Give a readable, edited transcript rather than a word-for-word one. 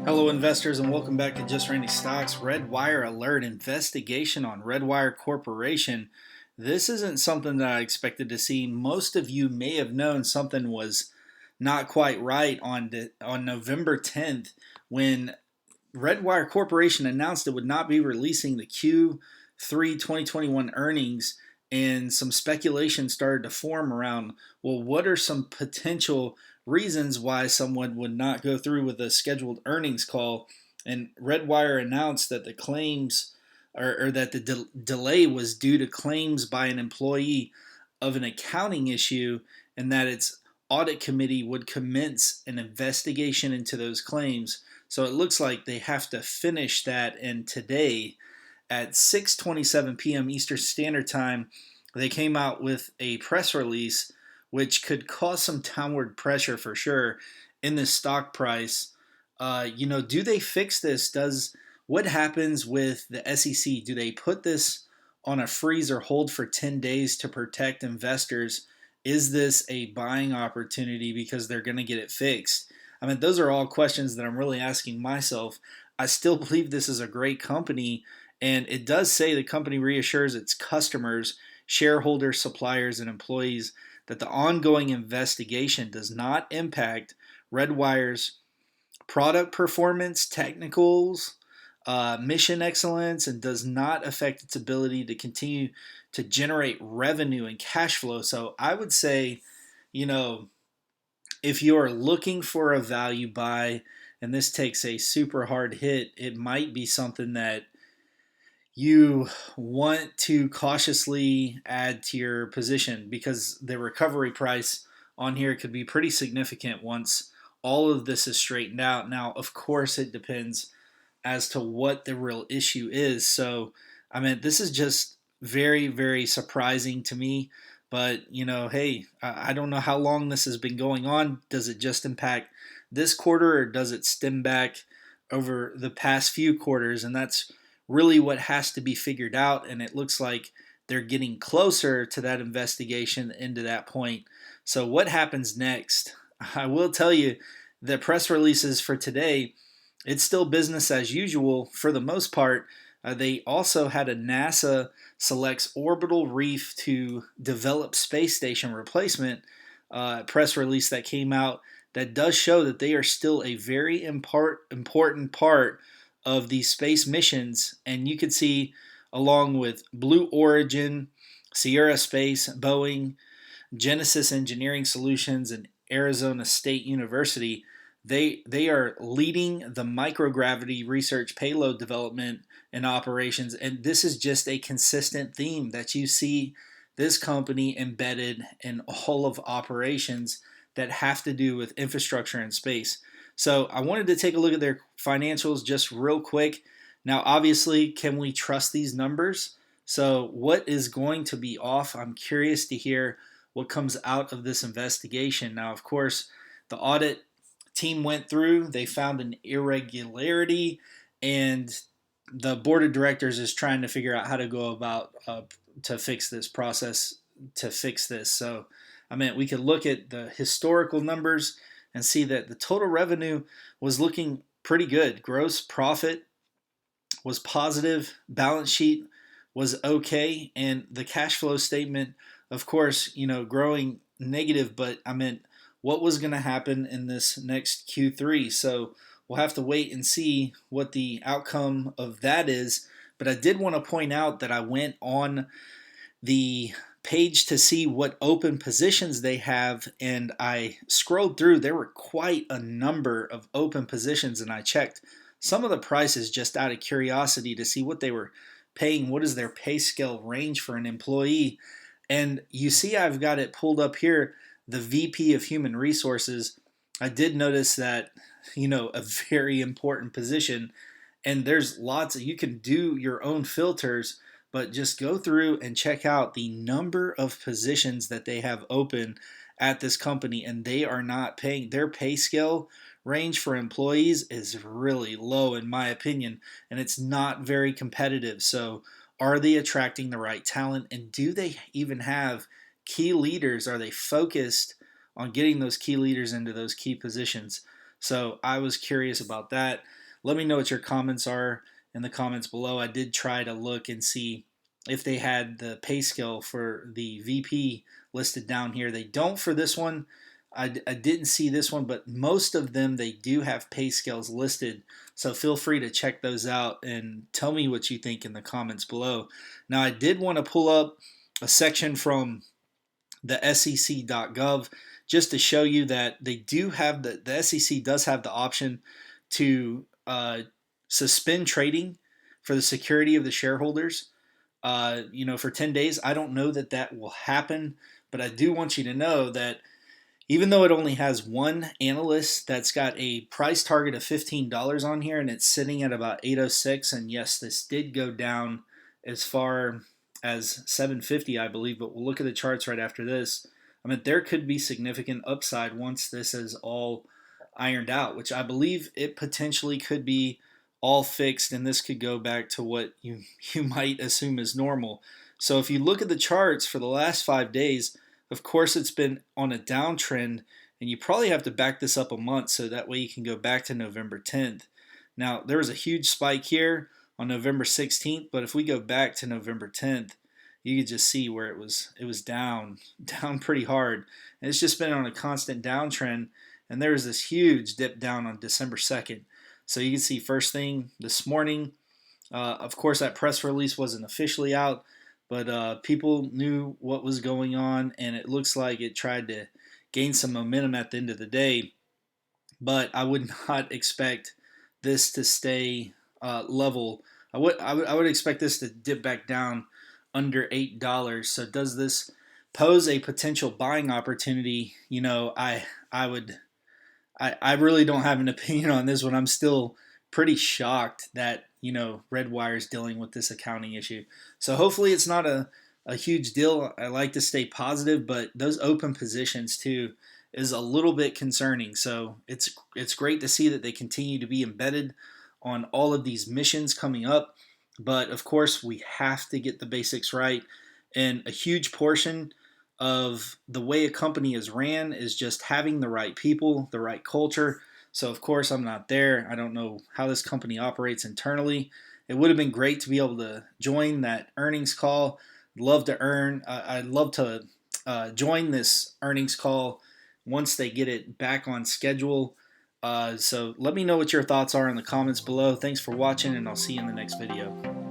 Hello, investors, and welcome back to Just Randy Stocks. Redwire alert investigation on Redwire Corporation. This isn't something that I expected to see. Most of you may have known something was not quite right on November 10th when Redwire Corporation announced it would not be releasing the Q3 2021 earnings, and some speculation started to form around, well, what are some potential reasons why someone would not go through with a scheduled earnings call? And Redwire announced that the claims or that the delay was due to claims by an employee of an accounting issue, and that its audit committee would commence an investigation into those claims. So it looks like they have to finish that, and today at 6:27 p.m. Eastern Standard Time, they came out with a press release which could cause some downward pressure for sure in the stock price. Do they fix this? What happens with the SEC? Do they put this on a freeze or hold for 10 days to protect investors? Is this a buying opportunity because they're going to get it fixed? I mean, those are all questions that I'm really asking myself. I still believe this is a great company, and it does say the company reassures its customers, shareholders, suppliers, and employees that the ongoing investigation does not impact Redwire's product performance, technicals, mission excellence, and does not affect its ability to continue to generate revenue and cash flow. So I would say, you know, if you're looking for a value buy and this takes a super hard hit, it might be something that you want to cautiously add to your position because the recovery price on here could be pretty significant once all of this is straightened out. Now, of course, it depends as to what the real issue is. So, I mean, this is just very, very surprising to me. But, hey, I don't know how long this has been going on. Does it just impact this quarter, or does it stem back over the past few quarters? And that's really what has to be figured out. And it looks like they're getting closer to that investigation into that point. So, what happens next? I will tell you, the press releases for today, it's still business as usual for the most part. They also had a NASA selects orbital reef to develop space station replacement press release that came out that does show that they are still a very important part of these space missions. And you could see, along with Blue Origin, Sierra Space, Boeing, Genesis Engineering Solutions, and Arizona State University, they are leading the microgravity research payload development and operations. And this is just a consistent theme that you see this company embedded in all of operations that have to do with infrastructure and space. So I wanted to take a look at their financials just real quick. Now, obviously, can we trust these numbers? So what is going to be off? I'm curious to hear what comes out of this investigation. Now, of course, the audit team went through, they found an irregularity, and the board of directors is trying to figure out how to go about to fix this process, to fix this. So, I mean, we could look at the historical numbers and see that the total revenue was looking pretty good. Gross profit was positive, balance sheet was okay, and the cash flow statement, of course, growing negative, but I meant what was going to happen in this next Q3. So we'll have to wait and see what the outcome of that is. But I did want to point out that I went on the page to see what open positions they have, and I scrolled through. There were quite a number of open positions, and I checked some of the prices just out of curiosity to see what they were paying. What is their pay scale range for an employee? And you see I've got it pulled up here, the VP of Human Resources. I did notice that, a very important position, and there's lots you can do your own filters, but just go through and check out the number of positions that they have open at this company, and they are not paying. Their pay scale range for employees is really low, in my opinion, and it's not very competitive. So are they attracting the right talent, and do they even have key leaders? Are they focused on getting those key leaders into those key positions? So I was curious about that. Let me know what your comments are in the comments below. I did try to look and see if they had the pay scale for the VP listed down here. They don't for this one. I didn't see this one, but most of them, they do have pay scales listed. So feel free to check those out and tell me what you think in the comments below. Now, I did want to pull up a section from the SEC.gov just to show you that they do have the SEC does have the option to suspend trading for the security of the shareholders. For 10 days. I don't know that that will happen, but I do want you to know that even though it only has one analyst that's got a price target of $15 on here and it's sitting at about 806, and yes, this did go down as far as 750, I believe, but we'll look at the charts right after this. I mean, there could be significant upside once this is all ironed out, which I believe it potentially could be all fixed, and this could go back to what you might assume is normal. So if you look at the charts for the last 5 days, of course it's been on a downtrend, and you probably have to back this up a month so that way you can go back to November 10th. Now, there was a huge spike here on November 16th, but if we go back to November 10th, you could just see where it was down pretty hard. And it's just been on a constant downtrend, and there was this huge dip down on December 2nd. So you can see first thing this morning, of course that press release wasn't officially out, but people knew what was going on, and it looks like it tried to gain some momentum at the end of the day. But I would not expect this to stay level. I would expect this to dip back down under $8. So does this pose a potential buying opportunity? I really don't have an opinion on this one. I'm still pretty shocked that Redwire is dealing with this accounting issue. So hopefully it's not a huge deal. I like to stay positive, but those open positions too is a little bit concerning. So it's great to see that they continue to be embedded on all of these missions coming up. But of course, we have to get the basics right. And a huge portion of the way a company is ran is just having the right people, the right culture. So of course, I'm not there. I don't know how this company operates internally. It would have been great to be able to join that earnings call. I'd love to join this earnings call once they get it back on schedule. So let me know what your thoughts are in the comments below. Thanks for watching, and I'll see you in the next video.